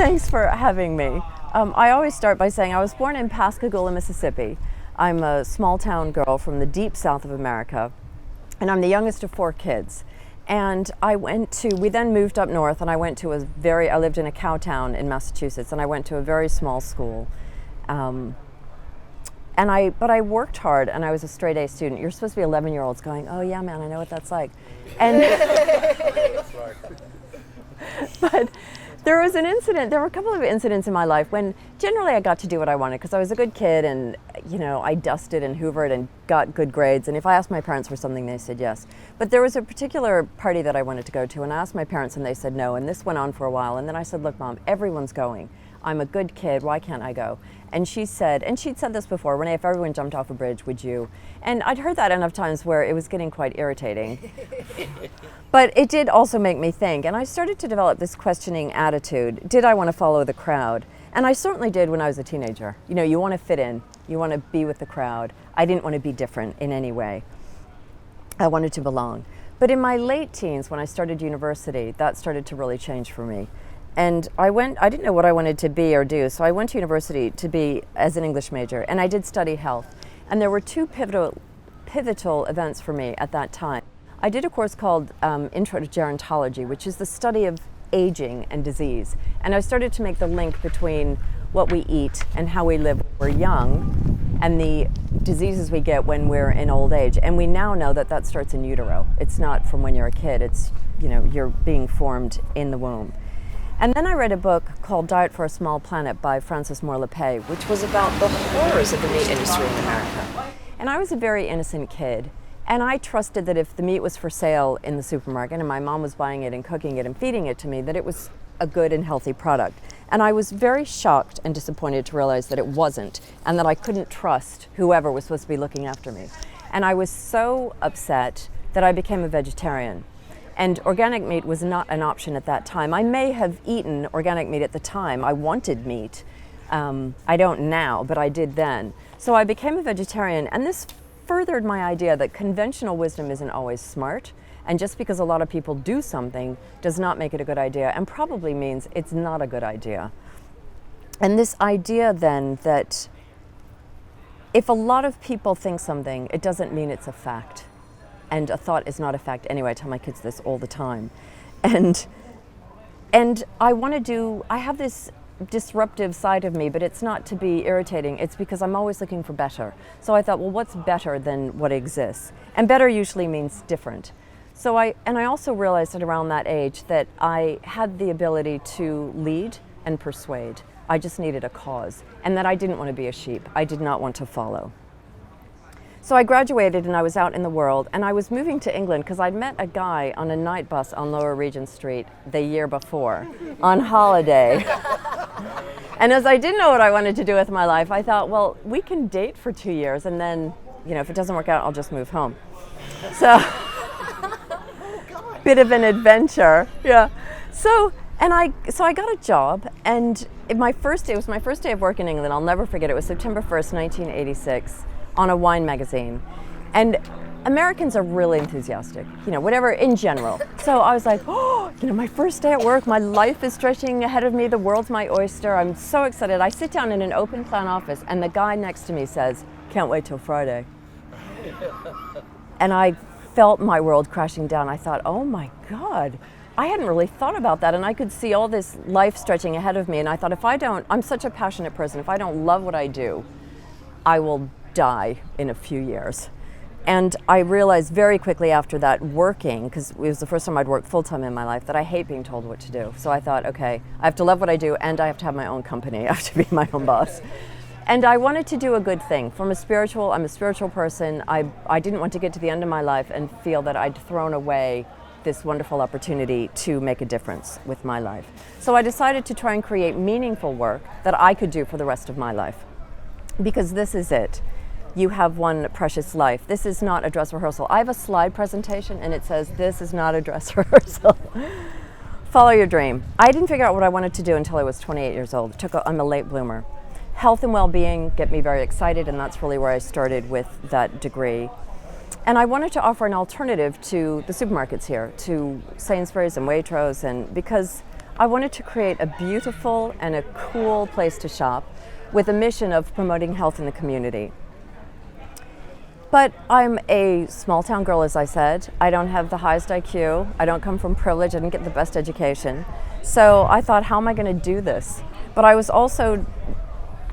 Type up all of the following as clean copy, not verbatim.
Thanks for having me. I always start by saying I was born in Pascagoula, Mississippi. I'm a small town girl from the deep south of America, and I'm the youngest of 4 kids. And we then moved up north, and I lived in a cow town in Massachusetts, and I went to a very small school. But I worked hard, and I was a straight A student. You're supposed to be 11-year-olds going, oh yeah, man, I know what that's like. And but there were a couple of incidents in my life when generally I got to do what I wanted because I was a good kid and, I dusted and hoovered and got good grades. And if I asked my parents for something, they said yes. But there was a particular party that I wanted to go to, and I asked my parents and they said no. And this went on for a while. And then I said, look, Mom, everyone's going. I'm a good kid. Why can't I go? And she said, and she'd said this before, Renee, if everyone jumped off a bridge, would you? And I'd heard that enough times where it was getting quite irritating. But it did also make me think, and I started to develop this questioning attitude. Did I want to follow the crowd? And I certainly did when I was a teenager. You want to fit in. You want to be with the crowd. I didn't want to be different in any way. I wanted to belong. But in my late teens, when I started university, that started to really change for me. And I didn't know what I wanted to be or do, so I went to university to be as an English major, and I did study health. And there were 2 pivotal events for me at that time. I did a course called Intro to Gerontology, which is the study of aging and disease. And I started to make the link between what we eat and how we live when we're young and the diseases we get when we're in old age. And we now know that that starts in utero. It's not from when you're a kid, it's, you're being formed in the womb. And then I read a book called Diet for a Small Planet by Frances Moore Lappé, which was about the horrors of the meat industry in America. And I was a very innocent kid, and I trusted that if the meat was for sale in the supermarket and my mom was buying it and cooking it and feeding it to me, that it was a good and healthy product. And I was very shocked and disappointed to realize that it wasn't, and that I couldn't trust whoever was supposed to be looking after me. And I was so upset that I became a vegetarian. And organic meat was not an option at that time. I may have eaten organic meat at the time. I wanted meat. I don't now, but I did then. So I became a vegetarian, and this furthered my idea that conventional wisdom isn't always smart, and just because a lot of people do something does not make it a good idea, and probably means it's not a good idea. And this idea then that if a lot of people think something, it doesn't mean it's a fact. And a thought is not a fact anyway. I tell my kids this all the time. And I have this disruptive side of me, but it's not to be irritating. It's because I'm always looking for better. So I thought, well, what's better than what exists? And better usually means different. So I also realized at around that age that I had the ability to lead and persuade. I just needed a cause, and that I didn't want to be a sheep. I did not want to follow. So I graduated and I was out in the world, and I was moving to England because I'd met a guy on a night bus on Lower Regent Street the year before on holiday. And as I didn't know what I wanted to do with my life, I thought, well, we can date for 2 years and then, if it doesn't work out, I'll just move home. So, bit of an adventure, yeah. So I got a job, and it was my first day of work in England. I'll never forget it. It was September 1st, 1986. On a wine magazine. And Americans are really enthusiastic, whatever in general. So I was like, my first day at work, my life is stretching ahead of me, the world's my oyster, I'm so excited. I sit down in an open plan office and the guy next to me says, can't wait till Friday. And I felt my world crashing down. I thought, oh my God, I hadn't really thought about that, and I could see all this life stretching ahead of me, and I thought, I'm such a passionate person, if I don't love what I do, I will die in a few years. And I realized very quickly after that, working, because it was the first time I'd worked full-time in my life, that I hate being told what to do. So I thought, okay, I have to love what I do, and I have to have my own company. I have to be my own boss. And I wanted to do a good thing. I'm a spiritual person. I didn't want to get to the end of my life and feel that I'd thrown away this wonderful opportunity to make a difference with my life. So I decided to try and create meaningful work that I could do for the rest of my life. Because this is it. You have one precious life. This is not a dress rehearsal. I have a slide presentation and it says, this is not a dress rehearsal. Follow your dream. I didn't figure out what I wanted to do until I was 28 years old. I'm a late bloomer. Health and well-being get me very excited, and that's really where I started with that degree. And I wanted to offer an alternative to the supermarkets here, to Sainsbury's and Waitrose, and because I wanted to create a beautiful and a cool place to shop with a mission of promoting health in the community. But I'm a small town girl, as I said. I don't have the highest IQ. I don't come from privilege. I didn't get the best education. So I thought, how am I going to do this? But I was also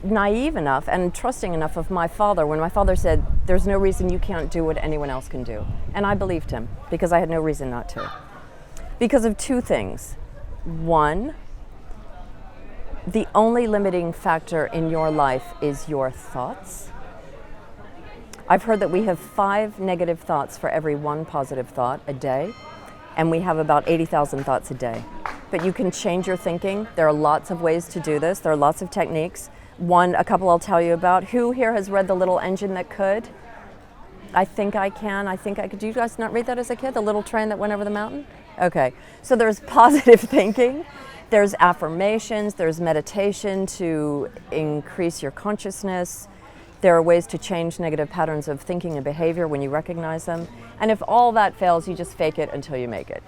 naive enough and trusting enough of my father when my father said, there's no reason you can't do what anyone else can do. And I believed him because I had no reason not to. Because of two things. One, the only limiting factor in your life is your thoughts. I've heard that we have 5 negative thoughts for every 1 positive thought a day, and we have about 80,000 thoughts a day. But you can change your thinking. There are lots of ways to do this. There are lots of techniques. A couple I'll tell you about. Who here has read The Little Engine That Could? I think I can. I think I could. Did you guys not read that as a kid? The little train that went over the mountain? Okay. So there's positive thinking. There's affirmations. There's meditation to increase your consciousness. There are ways to change negative patterns of thinking and behavior when you recognize them. And if all that fails, you just fake it until you make it.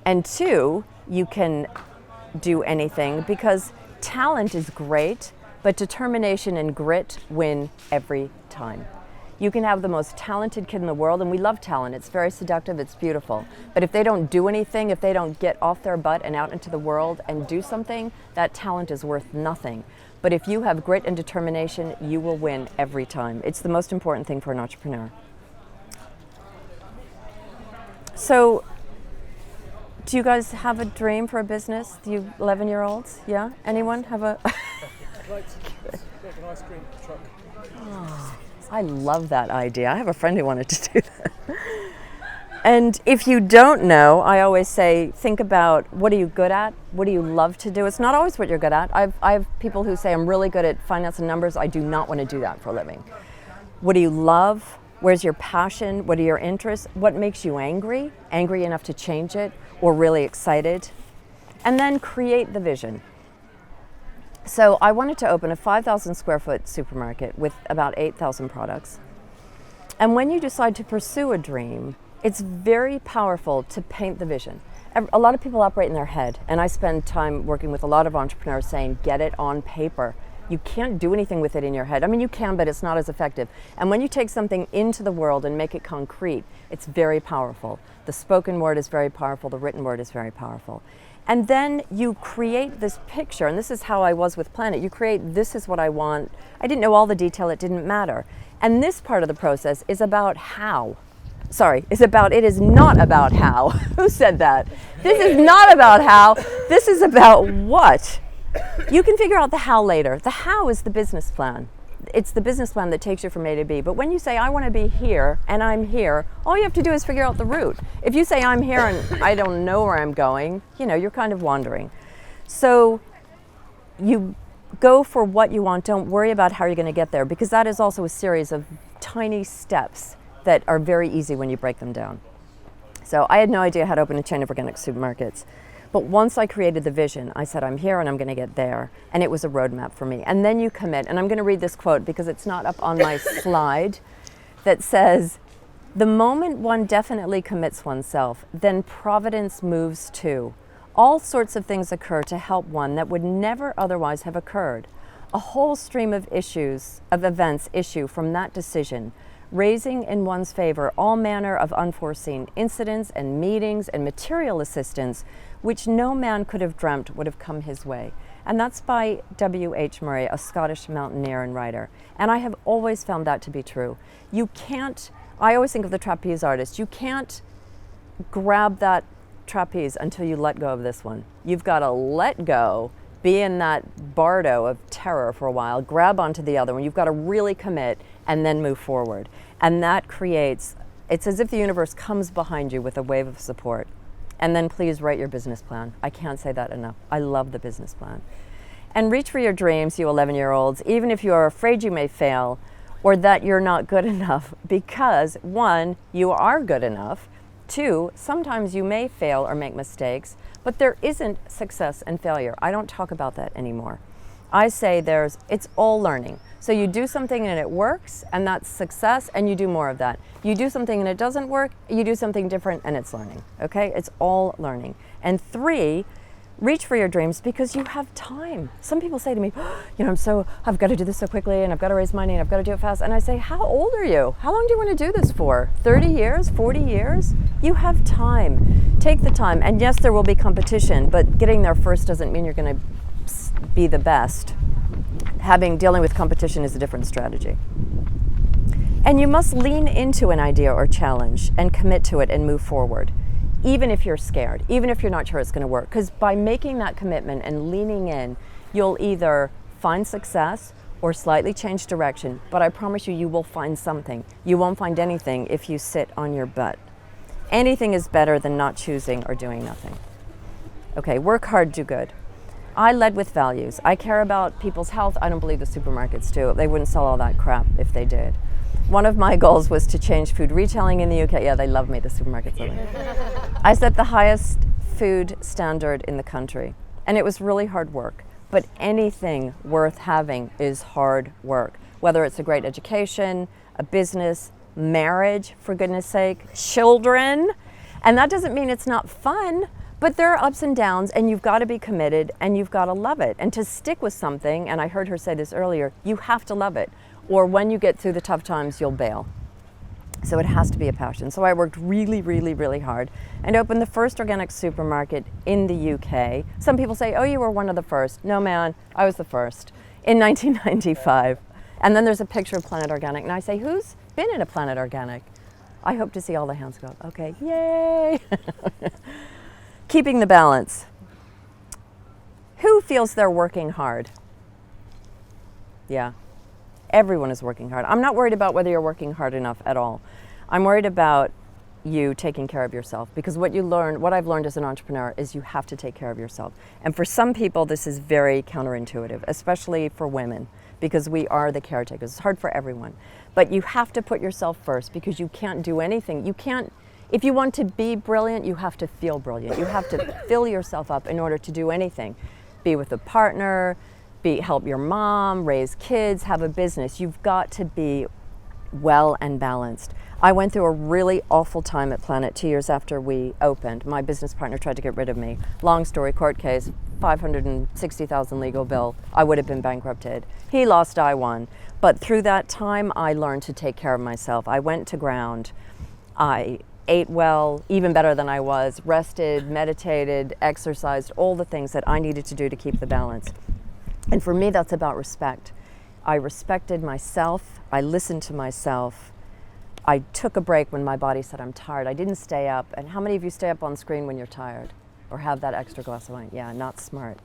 And 2, you can do anything because talent is great, but determination and grit win every time. You can have the most talented kid in the world, and we love talent. It's very seductive, it's beautiful. But if they don't do anything, if they don't get off their butt and out into the world and do something, that talent is worth nothing. But if you have grit and determination, you will win every time. It's the most important thing for an entrepreneur. So, do you guys have a dream for a business? You 11-year-olds? Yeah? Anyone have a... I'd like to make an ice cream truck. Oh, I love that idea. I have a friend who wanted to do that. And if you don't know, I always say, think about what are you good at? What do you love to do? It's not always what you're good at. I have people who say, I'm really good at finance and numbers. I do not want to do that for a living. What do you love? Where's your passion? What are your interests? What makes you angry? Angry enough to change it, or really excited? And then create the vision. So I wanted to open a 5,000 square foot supermarket with about 8,000 products. And when you decide to pursue a dream, it's very powerful to paint the vision. A lot of people operate in their head, and I spend time working with a lot of entrepreneurs saying, get it on paper. You can't do anything with it in your head. I mean, you can, but it's not as effective. And when you take something into the world and make it concrete, it's very powerful. The spoken word is very powerful, the written word is very powerful. And then you create this picture, and this is how I was with Planet. You create, this is what I want. I didn't know all the detail, it didn't matter. And this part of the process is about how. It is not about how. Who said that? This is not about how, this is about what. You can figure out the how later. The how is the business plan. It's the business plan that takes you from A to B. But when you say, I want to be here, and I'm here, all you have to do is figure out the route. If you say, I'm here and I don't know where I'm going, you're kind of wandering. So you go for what you want. Don't worry about how you're going to get there, because that is also a series of tiny steps that are very easy when you break them down. So I had no idea how to open a chain of organic supermarkets. But once I created the vision, I said, I'm here and I'm going to get there. And it was a roadmap for me. And then you commit. And I'm going to read this quote because it's not up on my slide, that says, the moment one definitely commits oneself, then providence moves too. All sorts of things occur to help one that would never otherwise have occurred. A whole stream of events issue from that decision, raising in one's favor all manner of unforeseen incidents and meetings and material assistance which no man could have dreamt would have come his way. And that's by W.H. Murray, a Scottish mountaineer and writer. And I have always found that to be true. You can't, I always think of the trapeze artist, you can't grab that trapeze until you let go of this one. You've got to let go, be in that bardo of terror for a while, grab onto the other one. You've got to really commit and then move forward. And that creates, it's as if the universe comes behind you with a wave of support. And then please write your business plan. I can't say that enough. I love the business plan. And reach for your dreams, you 11-year-olds, even if you are afraid you may fail or that you're not good enough, because 1, you are good enough. 2, sometimes you may fail or make mistakes, but there isn't success and failure. I don't talk about that anymore. I say it's all learning. So you do something and it works, and that's success, and you do more of that. You do something and it doesn't work, you do something different, and it's learning, okay? It's all learning. And 3, reach for your dreams because you have time. Some people say to me, I've got to do this so quickly, and I've got to raise money, and I've got to do it fast. And I say, how old are you? How long do you want to do this for? 30 years, 40 years? You have time. Take the time. And yes, there will be competition, but getting there first doesn't mean you're going to be the best. Dealing with competition is a different strategy. And you must lean into an idea or challenge and commit to it and move forward, even if you're scared, even if you're not sure it's going to work. Because by making that commitment and leaning in, you'll either find success or slightly change direction. But I promise you, you will find something. You won't find anything if you sit on your butt. Anything is better than not choosing or doing nothing. Okay, work hard, do good. I led with values. I care about people's health. I don't believe the supermarkets do. They wouldn't sell all that crap if they did. One of my goals was to change food retailing in the UK. Yeah, they love me, the supermarkets love me. I set the highest food standard in the country, and it was really hard work. But anything worth having is hard work, whether it's a great education, a business, marriage, for goodness sake, children. And that doesn't mean it's not fun. But there are ups and downs, and you've got to be committed, and you've got to love it. And to stick with something, and I heard her say this earlier, you have to love it, or when you get through the tough times, you'll bail. So it has to be a passion. So I worked really, really, really hard and opened the first organic supermarket in the UK. Some people say, oh, you were one of the first. No, man, I was the first in 1995. And then there's a picture of Planet Organic, and I say, who's been in a Planet Organic? I hope to see all the hands go up. Okay, yay! Keeping the balance. Who feels they're working hard? Yeah, everyone is working hard. I'm not worried about whether you're working hard enough at all. I'm worried about you taking care of yourself, because what I've learned as an entrepreneur is you have to take care of yourself. And for some people, this is very counterintuitive, especially for women, because we are the caretakers. It's hard for everyone. But you have to put yourself first, because you can't do anything. If you want to be brilliant, you have to feel brilliant. You have to fill yourself up in order to do anything. Be with a partner, help your mom, raise kids, have a business. You've got to be well and balanced. I went through a really awful time at Planet 2 years after we opened. My business partner tried to get rid of me. Long story, court case, $560,000 legal bill. I would have been bankrupted. He lost, I won. But through that time, I learned to take care of myself. I went to ground. I ate well, even better than I was, rested, meditated, exercised, all the things that I needed to do to keep the balance. And for me, that's about respect. I respected myself. I listened to myself. I took a break when my body said I'm tired. I didn't stay up. And how many of you stay up on screen when you're tired or have that extra glass of wine? Yeah, not smart.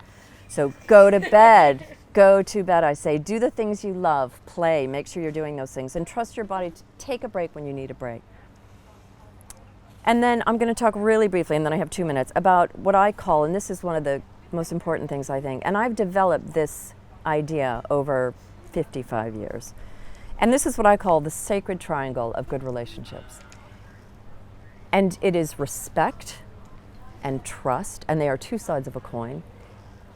So go to bed. Go to bed, I say. Do the things you love. Play. Make sure you're doing those things. And trust your body to take a break when you need a break. And then I'm going to talk really briefly, and then I have 2 minutes, about what I call, and this is one of the most important things I think, and I've developed this idea over 55 years. And this is what I call the sacred triangle of good relationships. And it is respect and trust, and they are two sides of a coin,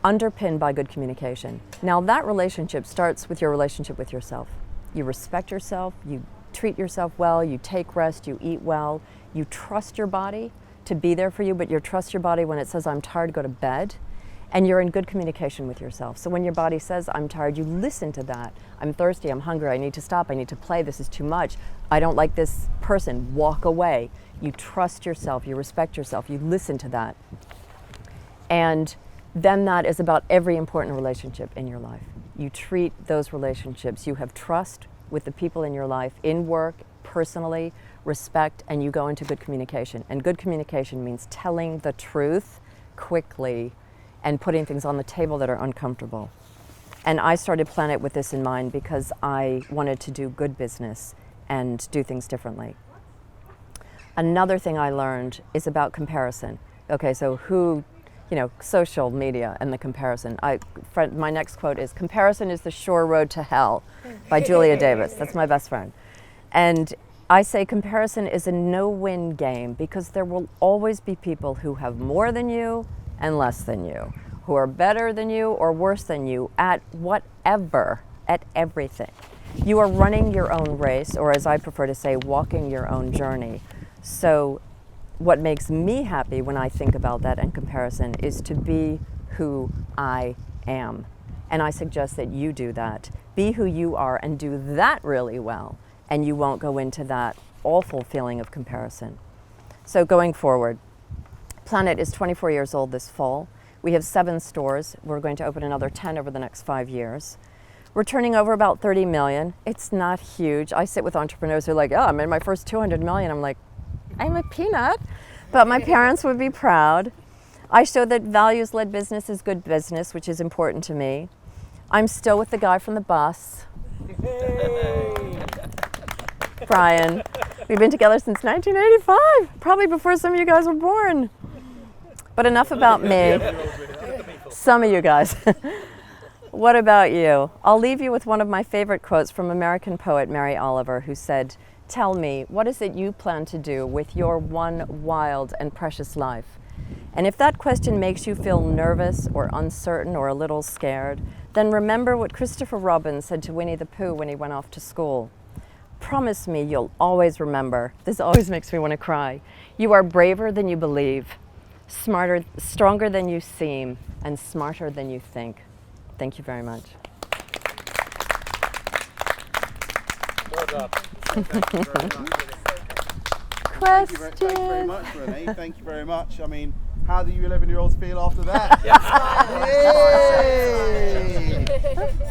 underpinned by good communication. Now that relationship starts with your relationship with yourself. You respect yourself, you treat yourself well, you take rest, you eat well, you trust your body to be there for you, but you trust your body when it says, I'm tired, go to bed, and you're in good communication with yourself. So when your body says, I'm tired, you listen to that. I'm thirsty, I'm hungry, I need to stop, I need to play, this is too much, I don't like this person, walk away. You trust yourself, you respect yourself, you listen to that. And then that is about every important relationship in your life. You treat those relationships, you have trust with the people in your life, in work, personally, respect, and you go into good communication. And good communication means telling the truth quickly and putting things on the table that are uncomfortable. And I started Planet with this in mind because I wanted to do good business and do things differently. Another thing I learned is about comparison. Okay, so social media and the comparison. My next quote is, "Comparison is the sure road to hell," by Julia Davis. That's my best friend. And I say comparison is a no-win game because there will always be people who have more than you and less than you, who are better than you or worse than you at whatever, at everything. You are running your own race, or as I prefer to say, walking your own journey. So what makes me happy when I think about that in comparison is to be who I am. And I suggest that you do that. Be who you are and do that really well, and you won't go into that awful feeling of comparison. So going forward, Planet is 24 years old this fall. We have 7 stores. We're going to open another 10 over the next 5 years. We're turning over about 30 million. It's not huge. I sit with entrepreneurs who are like, oh, I made my first 200 million. I'm like, I'm a peanut, but my parents would be proud. I show that values-led business is good business, which is important to me. I'm still with the guy from the bus, Brian. We've been together since 1985, probably before some of you guys were born. But enough about me. Some of you guys. What about you? I'll leave you with one of my favorite quotes from American poet Mary Oliver, who said, "Tell me, what is it you plan to do with your one wild and precious life?" And if that question makes you feel nervous or uncertain or a little scared, then remember what Christopher Robin said to Winnie the Pooh when he went off to school. Promise me you'll always remember. This always makes me want to cry. You are braver than you believe, smarter, stronger than you seem, and smarter than you think. Thank you very much. Well done. Questions? Thank you very much, Renée. Thank you very much. I mean, how do you 11-year-olds feel after that? Yeah. Yay!